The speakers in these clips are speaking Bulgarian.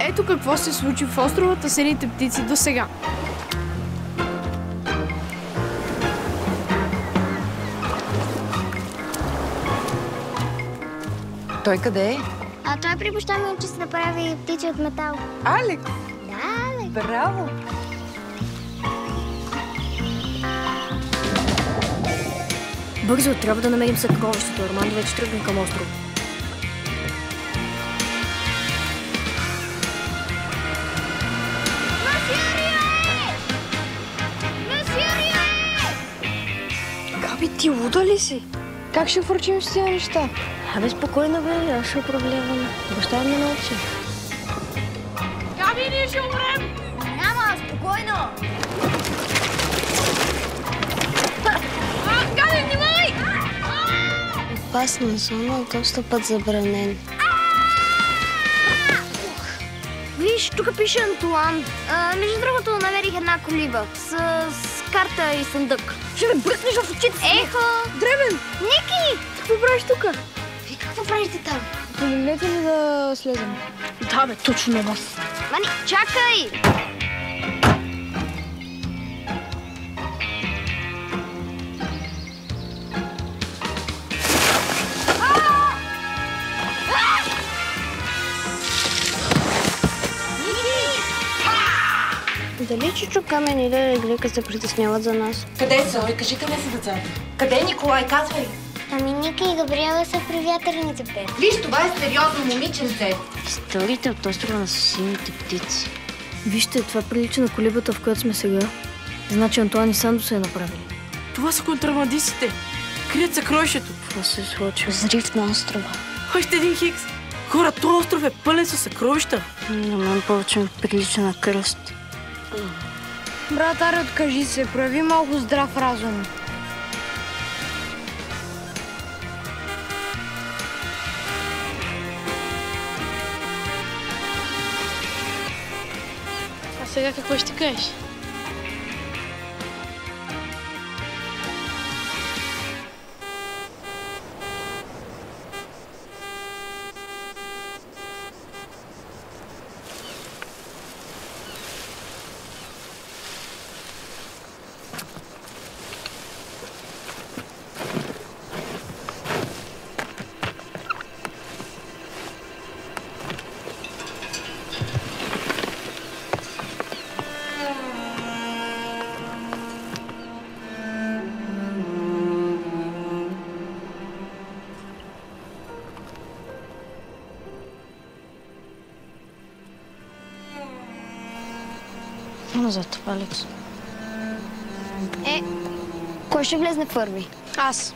Ето какво се случи в острова Тъсените птици до сега. Той къде е? Той при баща ми учи се да прави птици от метал. Алек! Да, Алек. Браво! Бързо, трябва да намерим съкровището. Армандо вече тръгна към острова. Габи, ти луда ли си? Как ще върчим с тия неща? Абе, спокойно, бе, аз ще управлявам. Баща ми научи. Габи, ние ще умрем! Няма, спокойно! Габи, внимавай! Опасна зона, доста път забранен. Виж, тук пише Антуан. Между другото, намерих една колиба с карта и съндък. Ще ме бръснеш в очите си! Ехо! Дребен! Ники! Какво правиш тук? Вие какво правите там? Помогнете ми да слезем. Да, бе, точно на вас. Мани, чакай! Дали Чичо, Камен и Леля Глика се притесняват за нас? Къде са? Ой, кажи къде са децата? Къде е Николай? Казвай! Ами Ники и Габриела са при вятърните пет. Виж, това е сериозно момиченце. Историите от острова на сините птици. Вижте, това прилича на колибата, в която сме сега. Значи Антуан и Сандо се е направили. Това са контрабандистите. Крият съкровището. Какво се е случило? Взрив на острова. Още един хикс. Хора, този остров е пълен със съкровища. На мен повече ми прилича на кръст. Брат Ари, откажи се. Прояви малко здрав разум. А сега какво ще кажеш? Назад, Алекс. Кой ще влезне първи? Аз.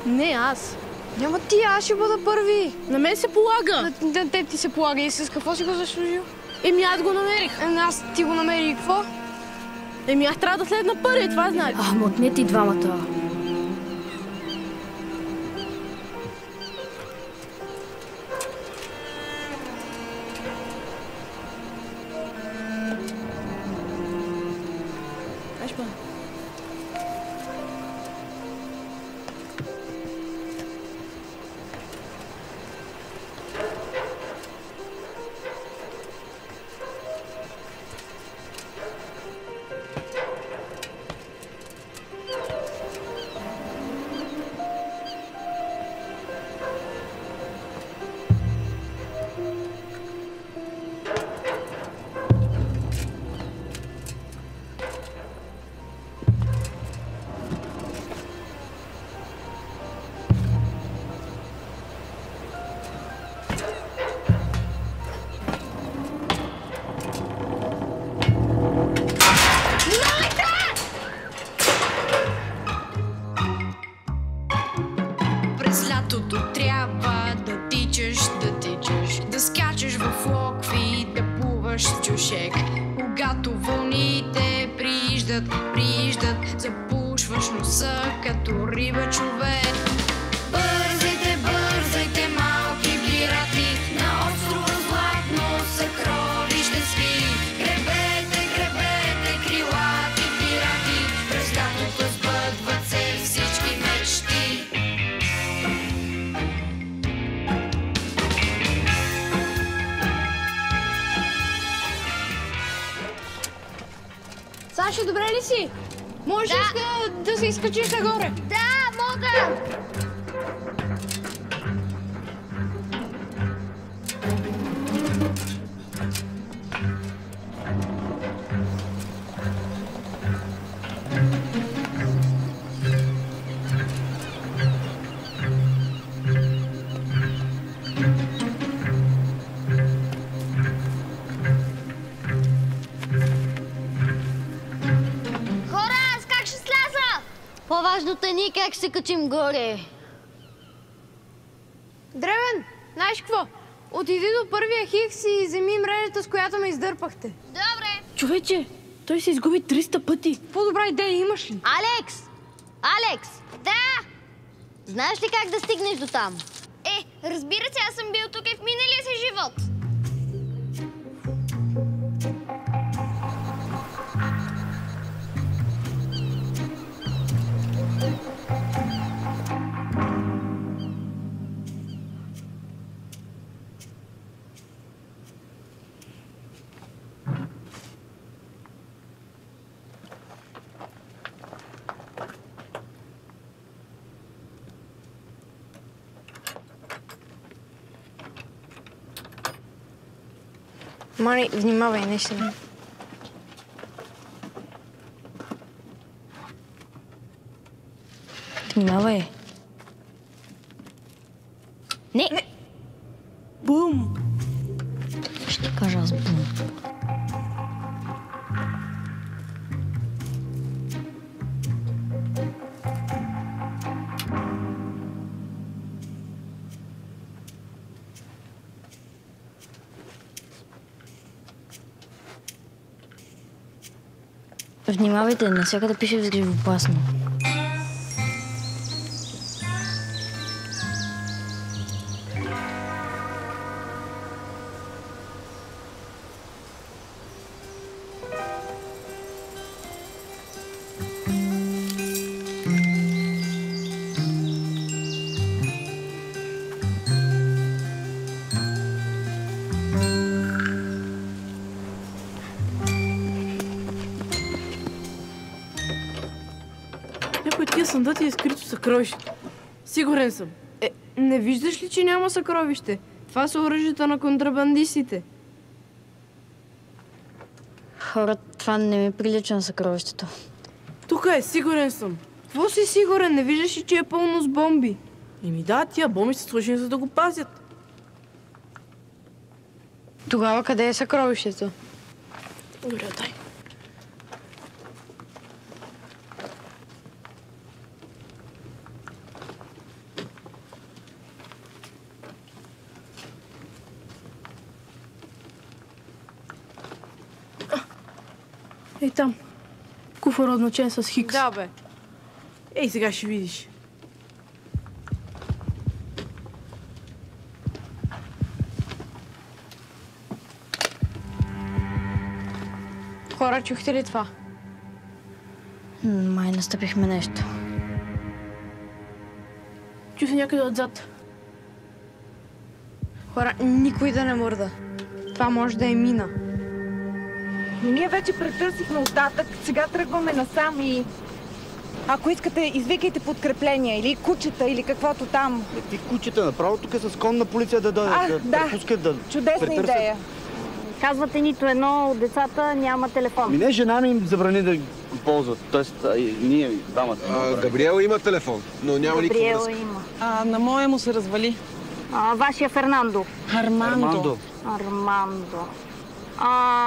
Не, аз. Няма ти, аз ще бъда първи. На мен се полага. На теб ти се полага. И с какво си го заслужил? Аз го намерих. Аз ти го намерих и какво? Аз трябва да следна първи, това знаеш. Мотнете и двамата. Когато вълните прииждат, запушваш носа като риба човек. Бързайте, бързайте, малки пирати, на острова златно съкровище спи. Гребете, гребете, крилати пирати, през лятото сбъдват се всички мечти. Саша, добре ли си? Можеш да се изкачиш нагоре? Да, мога! По-важното е ние как се качим горе. Древен, знаеш какво? Отиди до първия хикс и вземи мрежата, с която ме издърпахте. Добре. Човече, той се изгуби 300 пъти. По-добра идея имаш ли? Алекс! Алекс! Да! Знаеш ли как да стигнеш до там? Разбира се, аз съм бил тук и в миналия си живот. Мани, внимавай, наистина. Внимавай. Не! Бум! Ще кажа аз бум. Внимавайте, навсякъде пише взривоопасно. Някой тия съндъци е скрито съкровището. Сигурен съм. Не виждаш ли, че няма съкровище? Това са оръжията на контрабандистите. Хора, това не ми прилича на съкровището. Тук е, сигурен съм. Какво си сигурен? Не виждаш ли, че е пълно с бомби? Да, тия бомби са сложени, за да го пазят. Тогава къде е съкровището? Добре, дай. Ей там. Куфар означен с хикс. Да, бе. Ей, сега ще видиш. Хора, чухте ли това? Май настъпихме нещо. Чу се някъде отзад. Хора, никой да не мърда. Това може да е мина. Но ние вече претърсихме остатък, сега тръгваме насам и... Ако искате, извикайте подкрепления или кучета, или каквото там. Ти кучета, направо тук с конна полиция да препускат да чудесна претърсят. Идея. Казвате, нито едно от децата няма телефон. Не, жена ми им забрани да го ползват. Тоест, ние двамата. Габриела има телефон, но няма никаква връзка. Има. На моя му се развали. Вашия Фернандо. Армандо.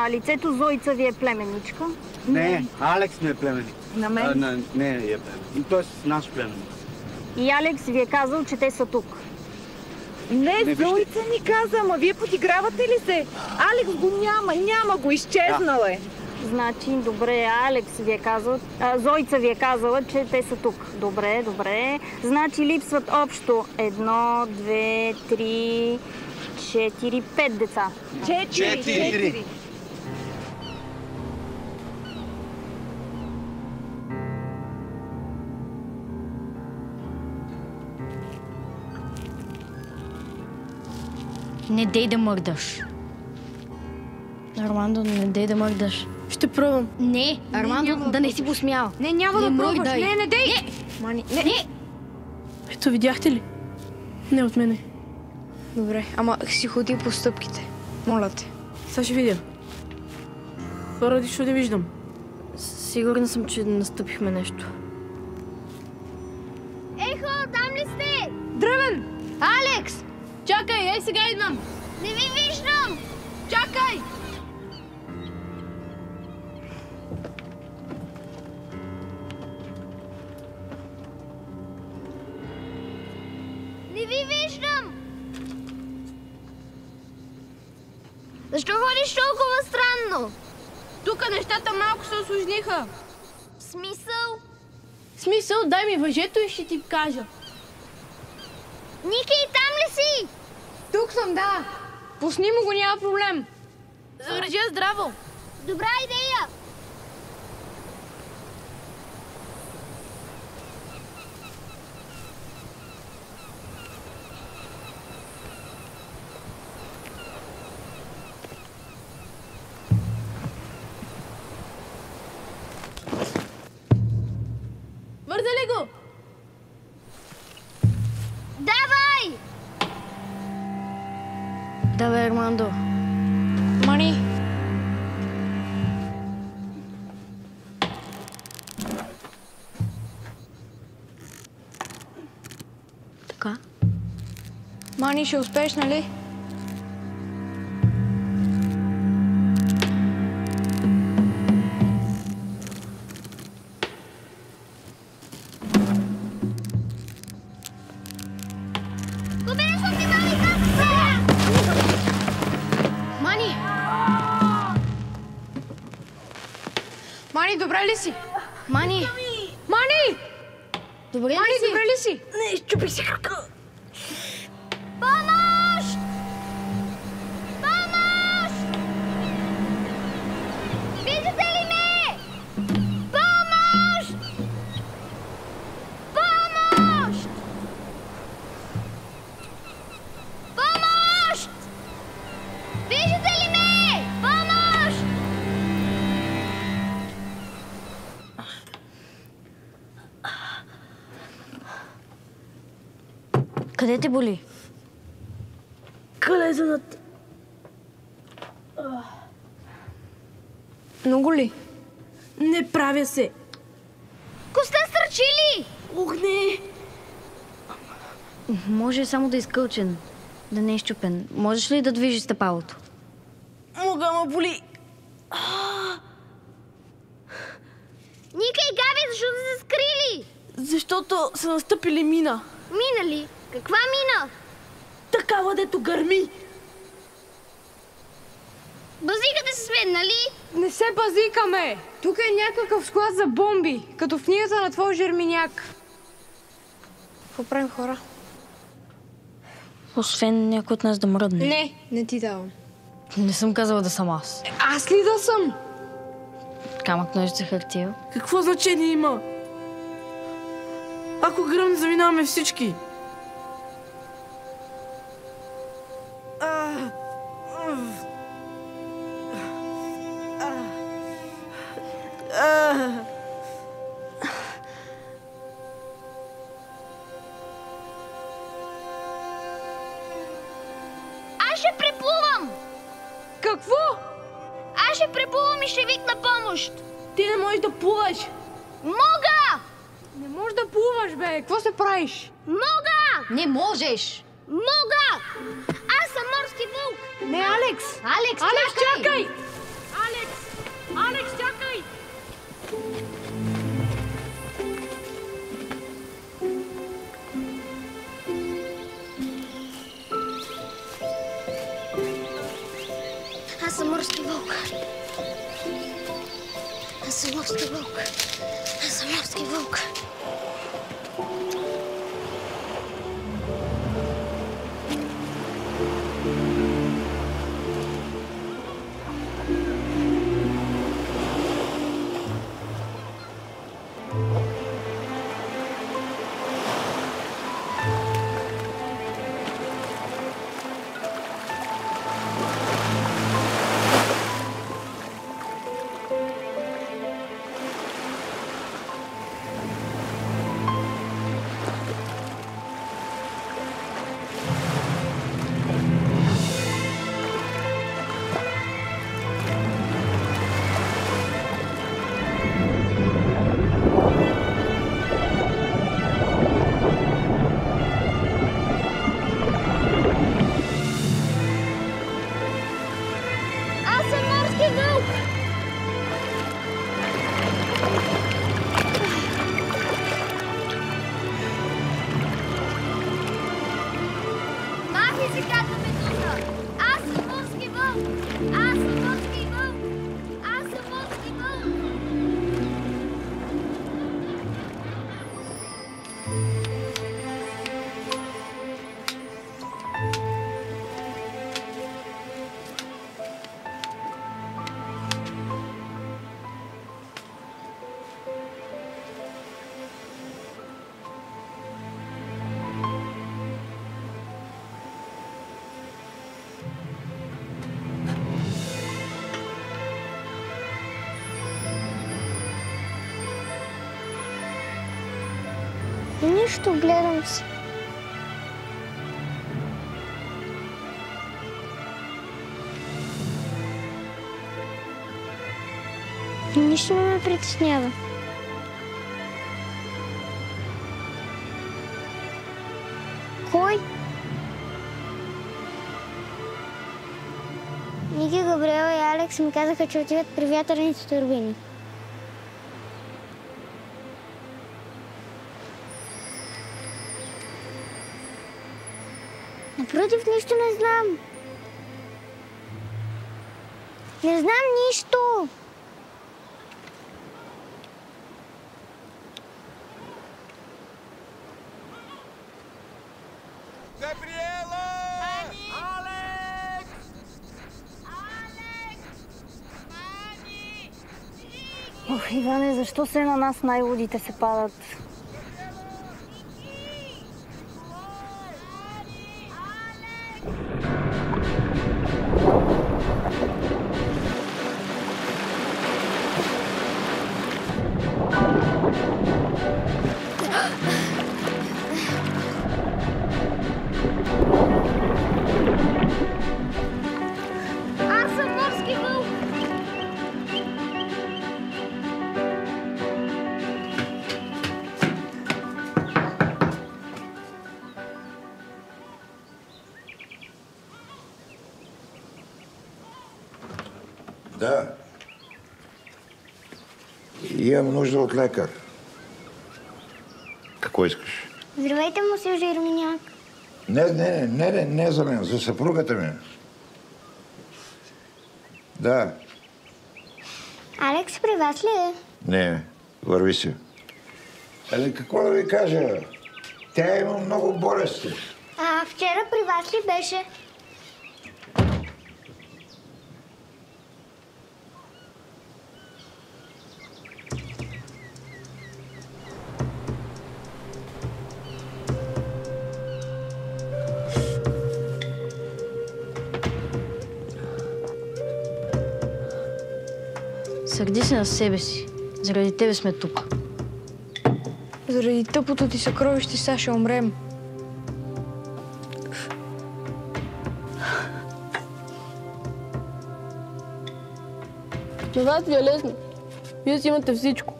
Лицето Зоица ви е племенничка? Не, Алекс ми е племенник. На мен? Не, е племенник. Тоест, наш племенник. И Алекс ви е казал, че те са тук. Не, Зоица ни каза, ама вие подигравате ли се? Алекс го няма го, изчезнал е. Значи, добре, Алекс ви е казал, Зоица ви е казала, че те са тук. Добре. Значи липсват общо 1, 2, 3, 4, 5 деца. 4. Не дей да мърдаш. Армандо, не дей да мърдаш. Ще пробвам. Не, Армандо, да не си посмял. Не, няма да мръдай. пробваш. Не, дей! Не. Мани, не. Ето, видяхте ли? Не от мене. Добре, ама си ходи по стъпките. Моля те. Сега ще видя. Парадично не виждам. Сигурна съм, че настъпихме нещо. Ехо, там ли сте? Дръвен! Алекс! Чакай, ей сега идвам! Не ви виждам! Чакай! Не ви виждам! Защо ходиш толкова странно? Тук нещата малко се осложниха. В смисъл? В смисъл, дай ми въжето и ще ти кажа. Ники, там ли си? Тук съм, да. Пусни му го, няма проблем. Завържи здраво. Добра идея! Вързали го! Давай! Давай, Армандо. Мани. Така. Мани, ще успееш, нали? Мани, добре ли си? Мани! Мани! Добре ли Мани, си? добре ли си? Не, щупи си крака. Помощ! Помощ! Виждате ли ме? Помощ! Помощ! Помощ! Виждате ли ме? Помощ! Къде те боли? Калезенът. Много ли? Не правя се. Коста стърчи ли? Ох, не. Може само да е изкълчен, да не е щупен. Можеш ли да движиш стъпалото? Мога, ма боли. Ника и Габи, защо са се скрили? Защото са настъпили мина. Мина ли? Каква мина? Такава, дето гърми. Базиката се сведнали? Не се базикаме. Тук е някакъв склад за бомби, като в книгата на твой жерминяк. Какво правим, хора? Освен някой от нас да мръдне. Не ти давам. Не съм казала да съм аз. Аз ли да съм? Камък, ножица, хартия. Какво значение има? Ако гръм, заминаваме всички. Аз ще преплувам! Какво? Аз ще преплувам и ще викна помощ! Ти не можеш да плуваш. Мога! Не можеш да плуваш, бе. Какво се правиш? Мога! Не можеш! Мога! Аз съм морски вълк! Не, Алекс! Алекс, Алекс, чакай! чакай! Алекс, чакай! Аз съм морски вълк. Аз съм морски вълк. Аз съм морски вълк. Нищо, гледам си. Нищо не ме притеснява. Кой? Ники, Габриела и Алекс ми казаха, че отиват при вятърните турбини. Напротив, нищо не знам. Не знам нищо. Габриела! Алекс! Ох, Иване, защо се на нас най-лудите се падат? Аз съм морски вълк. Да. Имам нужда от лекар. Какво искаш? Здравейте, мусил Жерминяк. Не за мен, за съпругата ми. Да. Алекс при вас ли е? Не, върви си. Какво да ви кажа? Тя има много болести. Вчера при вас ли беше? Сърди се на себе си. Заради тебе сме тук. Заради тъпото ти съкровище сега ще умрем. На вас ви е лесно. Вие си имате всичко.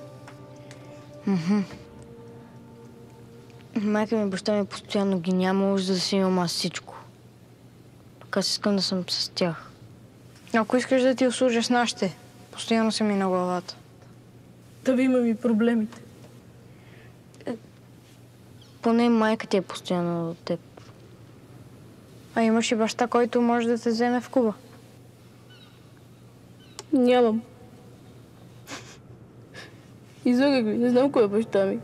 Майка ми и баща ми постоянно ги няма, уж да си имам аз всичко. Пък аз искам да съм с тях. Ако искаш да ти услужа с нашите, постоянно са ми на главата. Да ви имам и проблемите. Поне майка ти е постоянно от теб. А имаш и баща, който може да те вземе в Куба. Нямам. Излагах ви, не знам кой е баща ми.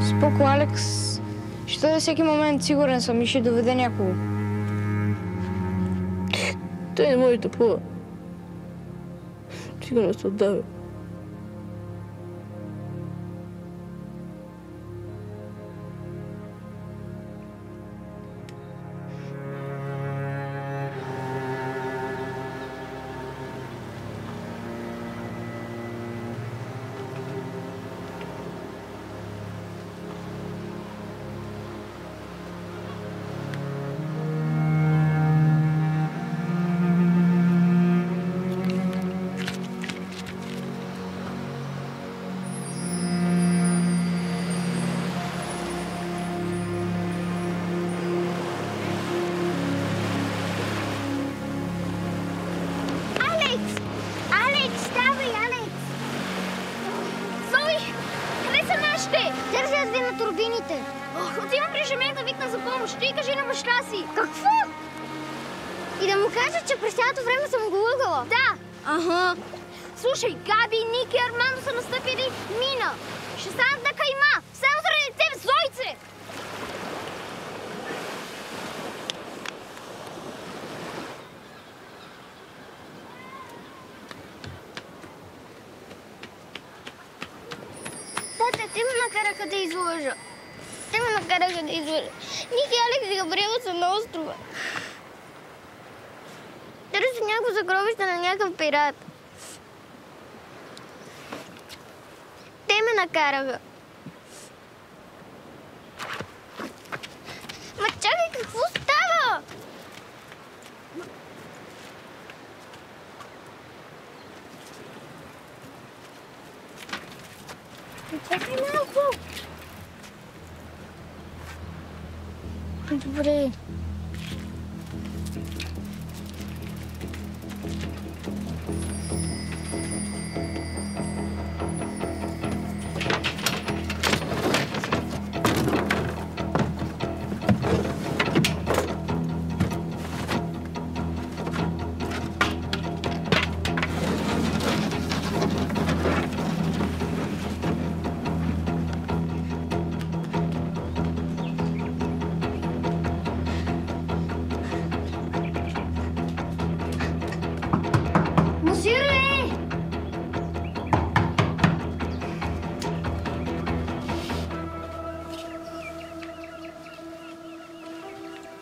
Споко, Алекс. Ще да всеки момент сигурен съм и ще доведе някого. Той не може да плува. Сигурно се отдавя. Алекс, ставай, Алекс! Зои, къде са нашите? Държат ви на турбините. Отивам при Жемет да викна за помощ. Ти кажи на баща си. Какво? И да му кажа, че през цялото време съм го лъгала. Да. Ага. Слушай, Габи, Ники и Армандо са настъпили мина. Ще станат на кайма. Само заради теб, Зойце! Те ме накараха да излъжа. Ник и Алекс и Габриела са на острова. Търсят някакво съкровище на някакъв пират. Те ме накараха. Ма чакай, какво става? Чакай малко. Добре.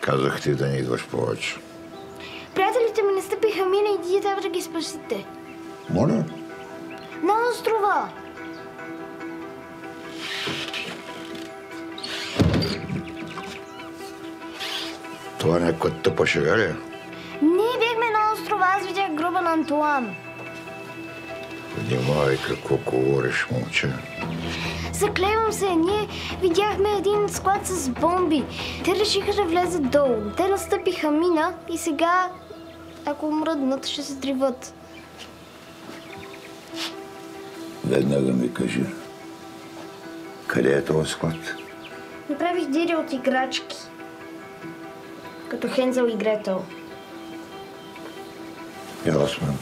Казах ти да не идваш повече. Приятелите ми настъпиха мина и ти трябва да ги спасите. Моля? На острова! Това някаква тъпа шега ли? Ние бяхме на острова, аз видях гроба на Антуан. Внимавай какво говориш, момче. Заклевам се, ние видяхме един склад с бомби. Те решиха да влезат долу. Те настъпиха мина и сега, ако мръднат, ще се триват. Веднага ми кажи. Къде е този склад? Направих дири от играчки. Като Хензел и Гретел. Ясно.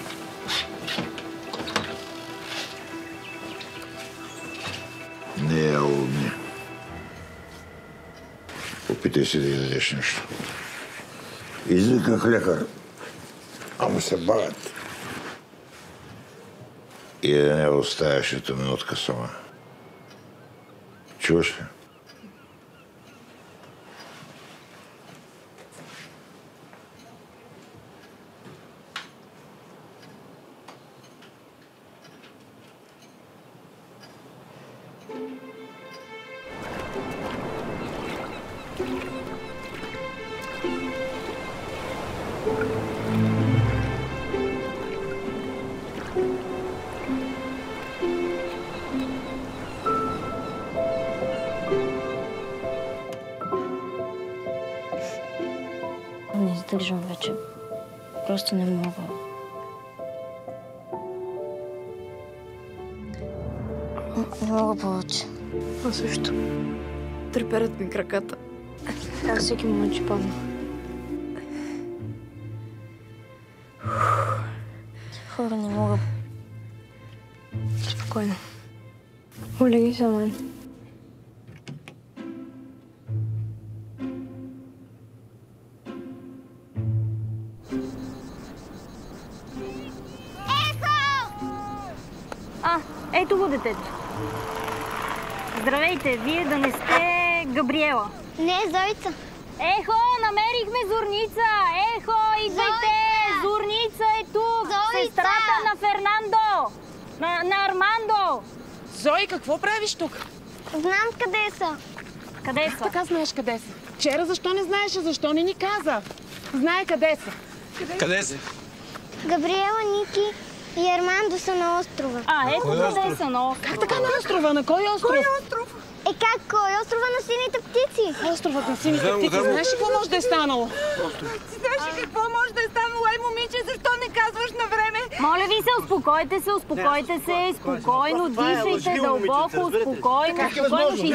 Не е умни. Опитай се да изядеш нещо. Извиках лекар, ама се бавят. И да не оставяш ето минутка сама. Чуваш ли? Не издържам вече. Просто не мога. Не мога повече. Аз също. Треперят ми краката. Аз всеки момент ще падна. Хора, не мога. Спокойно. Олеги се мен. Ето го детето. Здравейте, вие да не сте Габриела. Не, Зойца. Ехо, намерихме Зорница! Ехо, идвайте! Зорница е тук! Зойца! Сестрата на Фернандо! На Армандо! Зои, какво правиш тук? Знам къде са. Къде са? Така знаеш къде са. Вчера защо не знаеше? Защо не ни каза? Знае къде са. Къде са? Габриела, Ники и Армандо са на острова. Ето къде са на острова. Как така на острова? На кой остров? Кой остров? Как кой? Острова на сините птици. Островът на сините птици. Знаеш ли какво може да е станало? Знаеш ли какво може да е станало? Ей, момиче, защо не казваш на време? Моля ви се, успокойте се, спокойно, дишайте дълбоко, спокойно, ще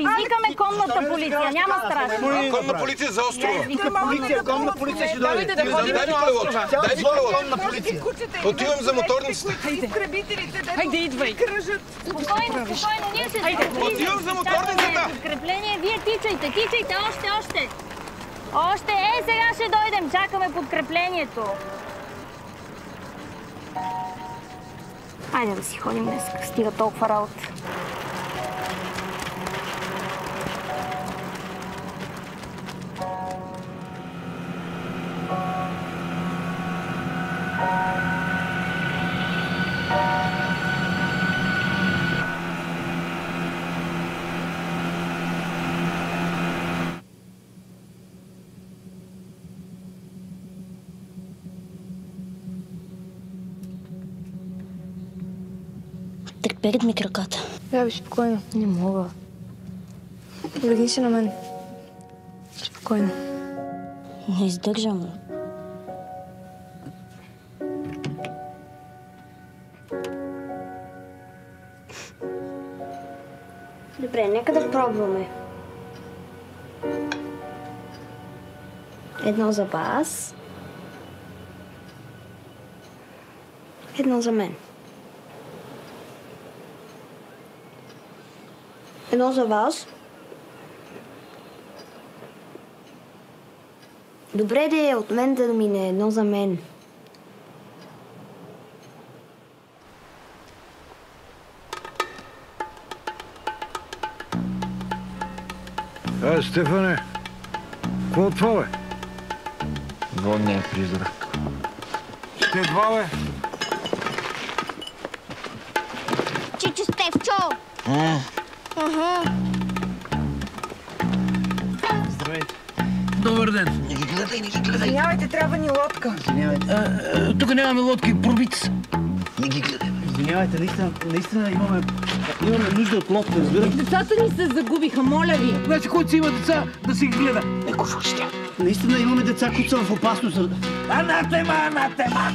извикаме конната полиция, няма страшно. Конна полиция за острова. Конна полиция ще дойде. Дай ми колелото. Отивам за моторницата. Хайде, идвай. Спокойно, ние ще отивам за моторницата. Подкрепление, вие тичайте, още. Още, сега ще дойдем, чакаме подкреплението. Айде да си ходим днес, стига толкова работа. Треперят ми краката. Я, спокойно. Не мога. Легни се на мен. Спокойно. Не издържам. Добре, нека да пробваме. Едно за вас. Едно за мен. Едно за вас. Добре де, от мен да мине. Едно за мен. Стефане, какво от това, бе? Водния призрак. Те два, бе? Чичо Стефчо! Здравейте. Добър ден. Не ги гледай, не ги гледай. Извинявайте, трябва ни лодка. Извинявайте. Тук нямаме лодки, пробити са. Не ги гледай. Извинявайте, наистина имаме нужда от лодка, разбирате? Децата ни се загубиха, моля ви. Значи, който си има деца, да си ги гледа. Не говориш тя. Наистина имаме деца, които са в опасност. Анатема, анатема!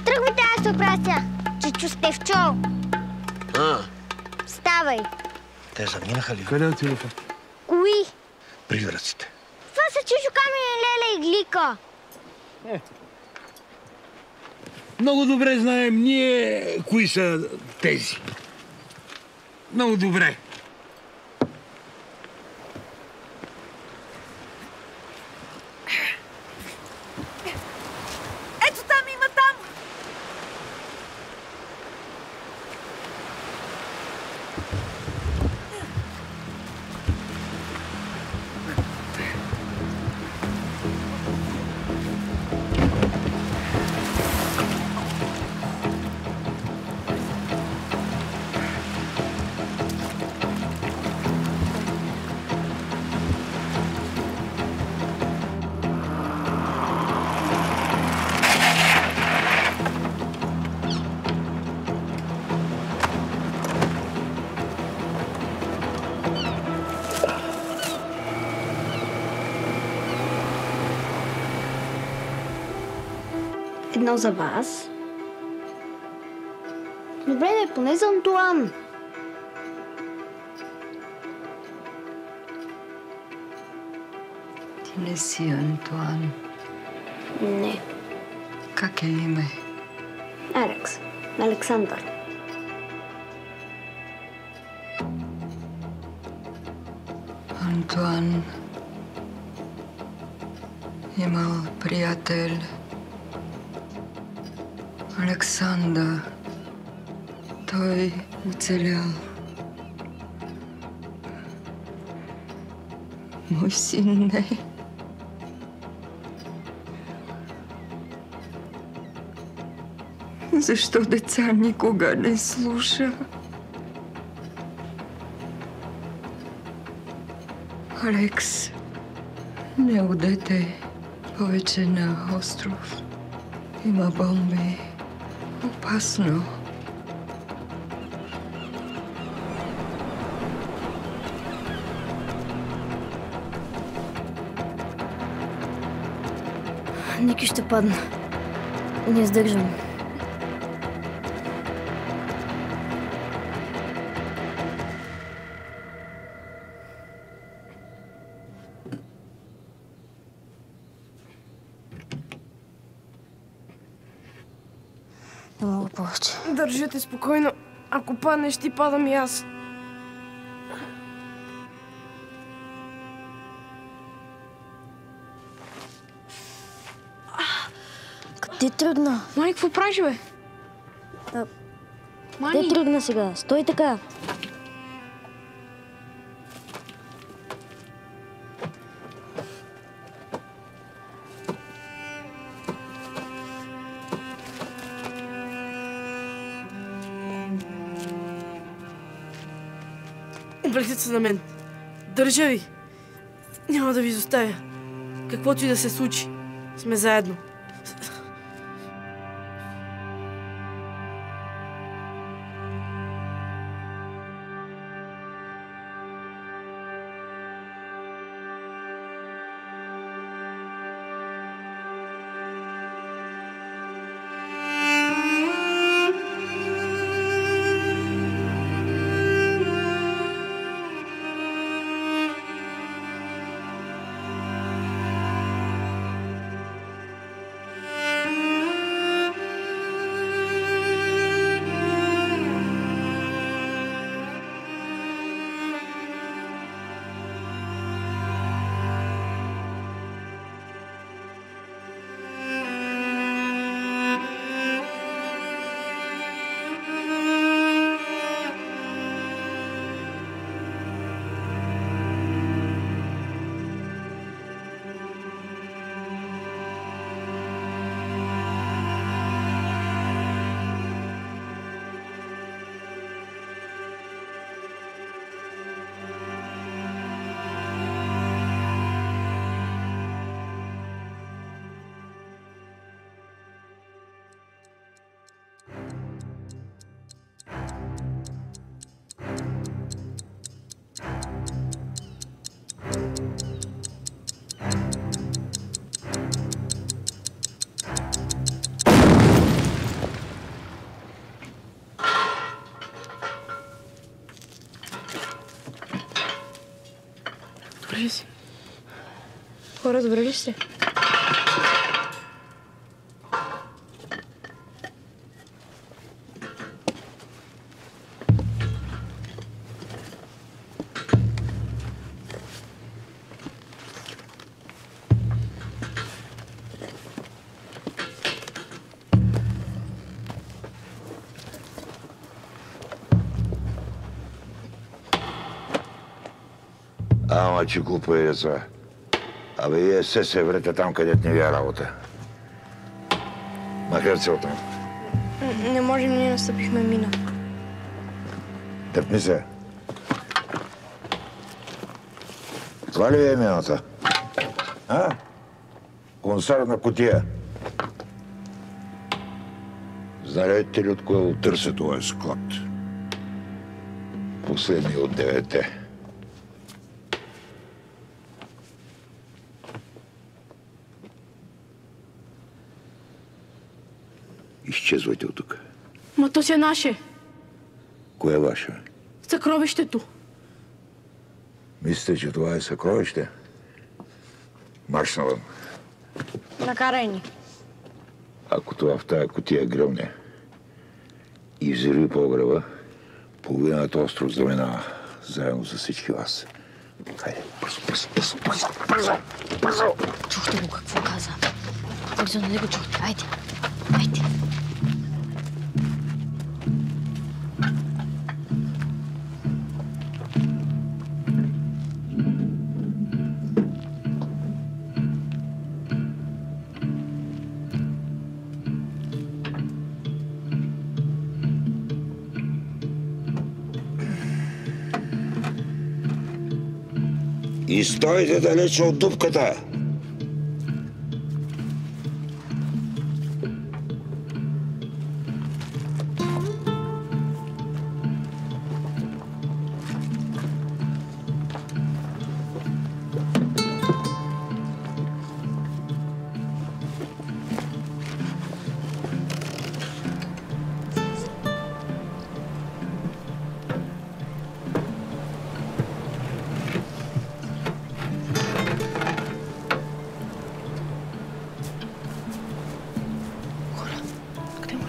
Тръгвайте, аз се опрася! Чичо Стефчо! Ставай! Те заминаха ли? Къде отидоха? Кои? Призраците. Това са Чичо, Камен, Леля и Глика. Много добре знаем ние кои са тези. Много добре. Ето там има там! Едно за вас. Добре, да е поне за Антуан. Ти не си Антуан. Не. Как е име? Алекс. Александър. Антуан имал приятел Александър. Той оцелял. Мой син не. Защо деца никога не слуша? Алекс, не одете повече на остров. Има бомби. Опасно. Ники ще падна. Не издържам. Не мога повече. Държете спокойно. Ако паднеш, ти падам и аз. Къде тръгна? Мани, какво правиш, бе? Те тръгна сега. Стой така. Обърнете се на мен. Държа ви. Няма да ви изоставя. Каквото и да се случи, сме заедно. Добре ли си? Хора, добре ли сте? Ама, че глупо е деца. Абе, вие се врете там, където не ви е работа. Махер се оттам. Не можем, ние настъпихме мина. Търпни се. Това ли е мината? А? Консервна кутия. Знаете ли от кое го търся това склад? Последния от 9-те. Изчезвайте от тук. Ма то си е наше. Кое е ваше? Съкровището. Мислите, че това е съкровище? Марш навън. Накарай ни. Ако това в тая кутия гръмне и взриви погреба, половината остров заминава, заедно с всички вас. Хайде, бързо! Чухте го какво каза. Бързо, не го чухте. Айде. И стойте далече от дупката!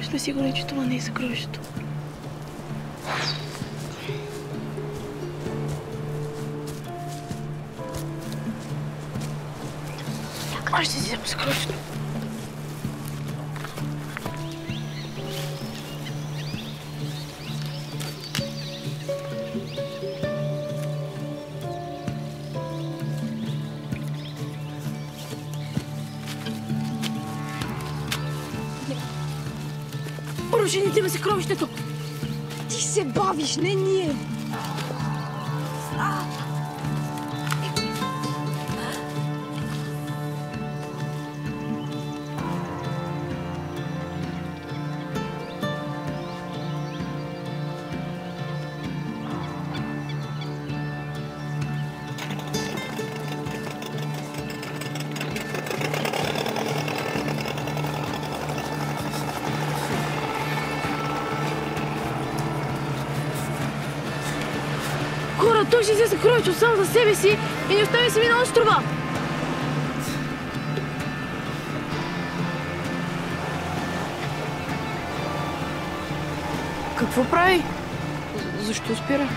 Сме сигурни, че това не е съкровището. Аз ще си взема съкровището. Оръжените ме се кровището! Ти се бавиш, не ние! Хора, той ще взе съкровището само за себе си и не остави сами на острова! Какво прави? Защо спира?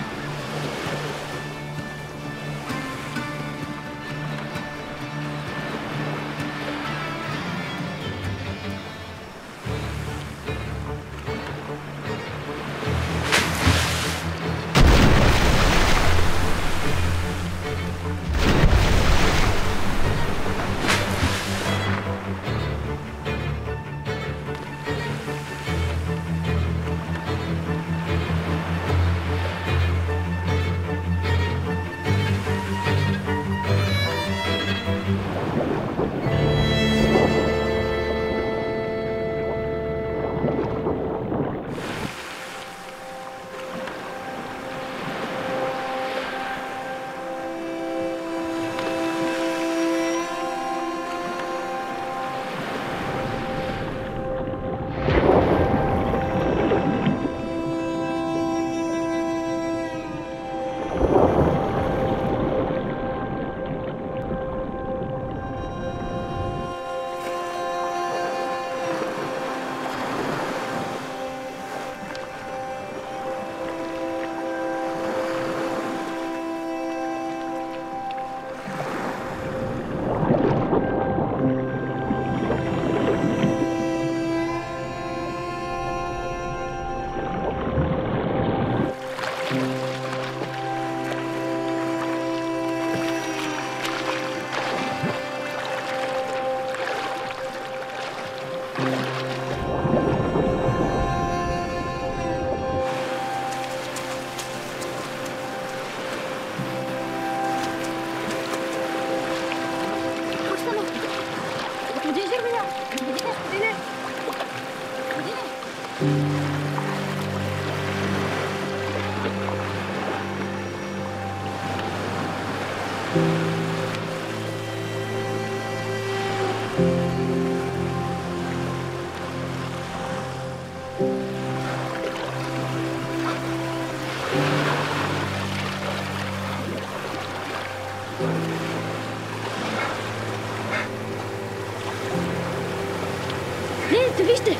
Гледайте, вижте!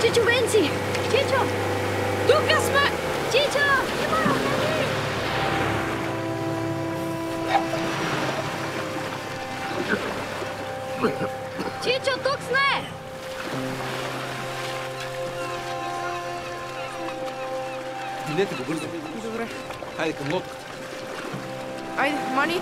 Чичо Венци! Чичо! Тук сме! Чичо! Чичо, тук сме! Дилете го бързо. Добре. Хайде към лодката. Айде, Мани!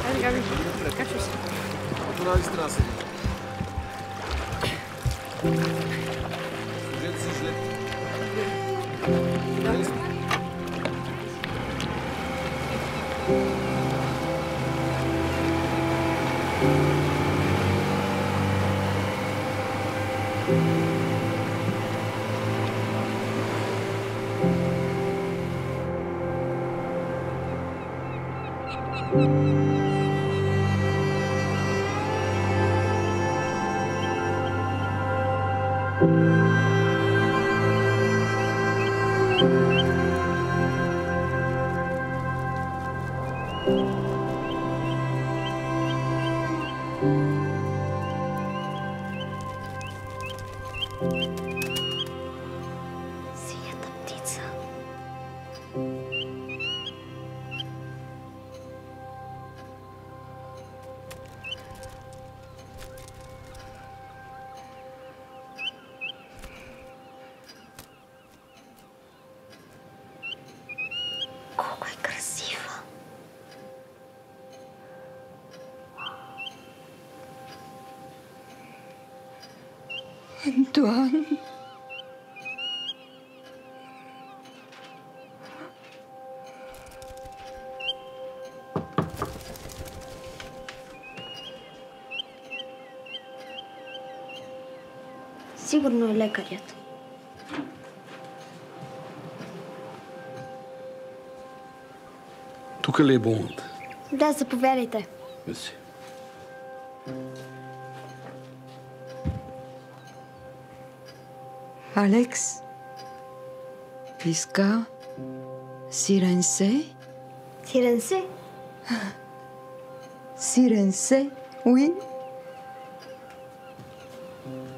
Айде, Габи, качвай се. От тази страна седи. Служете си жилет. Синята птица. Колко е Антуан. Сигурно е лекарят. Тук ли е болната? Да, заповядайте. Мерси. Алекс, иска сиренсе? Сиренсе? Сиренсе, уи?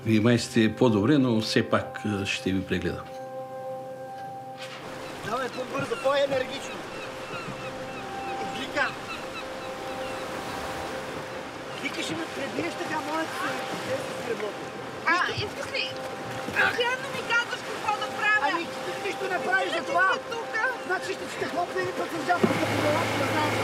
Вие май сте по-добре, но все пак ще ви прегледа. Давай по-бързо, по-енергично. Вика! Вика ще ме пребиеш така, моля се. Искаш ли? Храно ми казваш какво да правя. Ами, нищо не правиш за това. Значи ще те хлопне един път с джапа по колелата, да знаеш.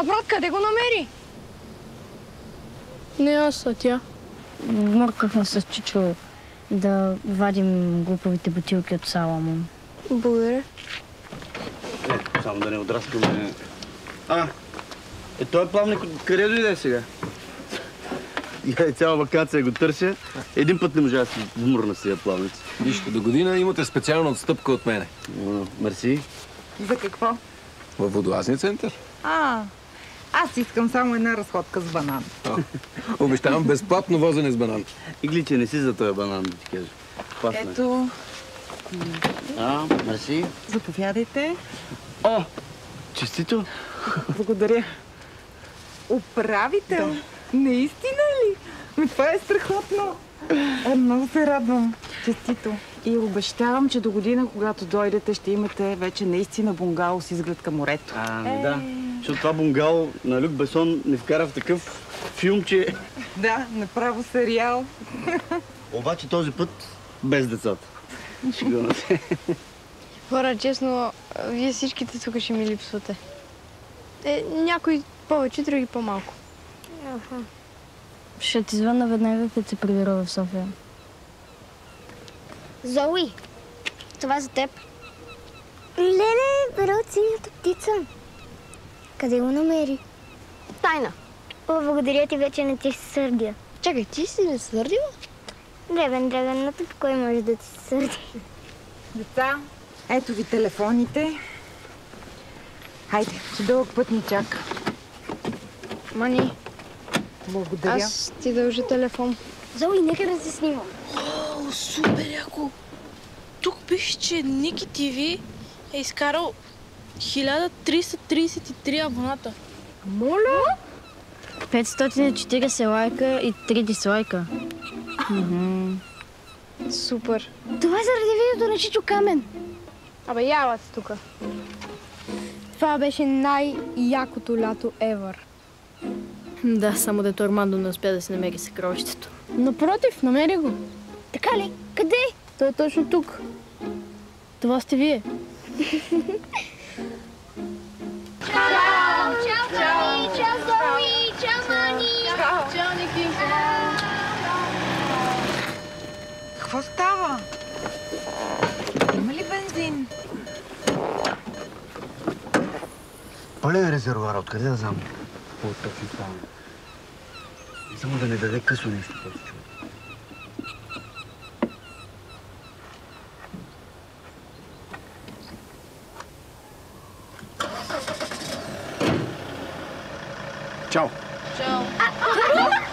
А брат, къде го намери? Не аз, а тя. Мъркахме с Чичо да вадим глуповите бутилки от сала му. Благодаря. Само да не отраскаме. Той плавник къде дойде сега? Цяла вакация го търся. Един път не можа да си вмурна с тия плавници. Нищо, до година имате специална отстъпка от мене. Мерси. За какво? Във водолазния център. Аз искам само една разходка с банан. Обещавам безплатно возене с банан. Игличе, не си за този банан, да ти кажа. Пасна. Ето. Мерси. Заповядайте. Честито. Благодаря. Управител? Наистина ли? Това е страхотно. Много се радвам. Честито. И обещавам, че до година, когато дойдете, ще имате вече наистина бунгало с изглед към морето. Да. Защото това бунгало на Люк Бесон не вкара в такъв филм, че... Да, направо сериал. Обаче този път без децата. Шегувам се. Хора, честно, вие всичките тук ще ми липсвате. Някой повече, други по-малко. Ще ти звънна веднага, като се прибера в София. Зои, това за теб. Леле, перо от синята птица. Къде го намери? Тайна. Благодаря ти, вече не ти се сърдя. Чакай, ти си не сърдила? Древен, но тук кой може да ти се сърди? Деца, Ето ви телефоните. Хайде, че дълъг път ни чака. Мани, Благодаря. аз ти дължа телефон. Зои, нека да се снимам. О, супер яко! Тук пише, че Ники ТВ е изкарал 1333 абоната. Моля? 540 лайка и 3 дизлайка. Супер. Това е заради видеото на Чичо Камен. Абе, ялът тука. Това беше най-якото лято ever. Да, само дето Армандо не успя да си намери съкровището. Напротив, намери го. Така ли? Къде? Той е точно тук. Това сте вие. Чао! Чао, Мани! Чао, Зои! Чао, Мани! Чао, Ники! Какво става? Има ли бензин? Пълен резервуар, откъде да знам? Какво точно става? И само да не даде късо нещо, което чува. Чао! Чао!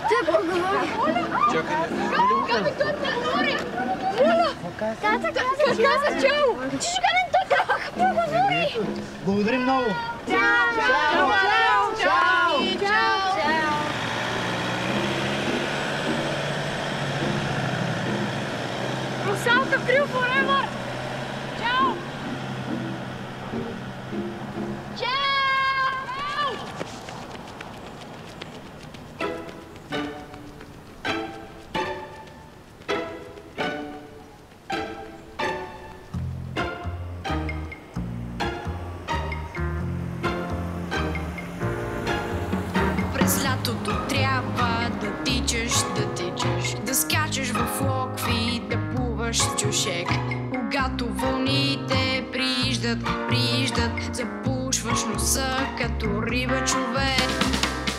Той поговори! Чакай, Той поговори! Тата каза чао! Чичо Камен, той поговори! Благодарим много! Чао! Русалка крил forever! Чао! Чао! През лятото трябва да тичаш, да скачаш в локви, да плуваш с чушек. Когато вълните прииждат, запушваш носа като риба човек.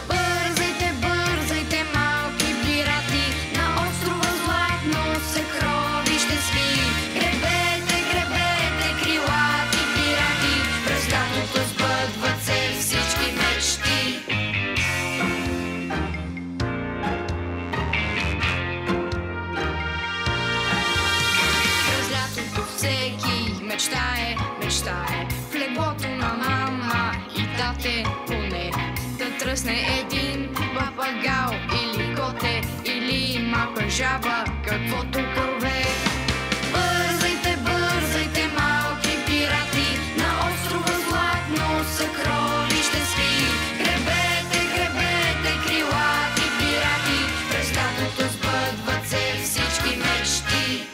Бързайте, бързайте, малки пирати, на острова златно съкровище спи. Гребете, гребете, крилати пирати, през лятото сбъдват се всички мечти. През лятото всеки мечтае в леглото на мама и тате поне да тръсне един папагал или коте или малка жаба, каквото кълве. Бързайте, бързайте, малки пирати, на острова златно съкровище спи. Гребете, гребете, крилати пирати, през лятото сбъдват се всички мечти.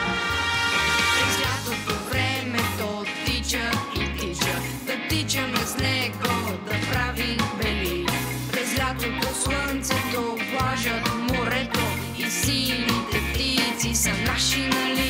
През лятото времето тича и тича, да тичаме с него, да правим бели. През лятото слънцето, плажът, морето и силните птици са наши, нали?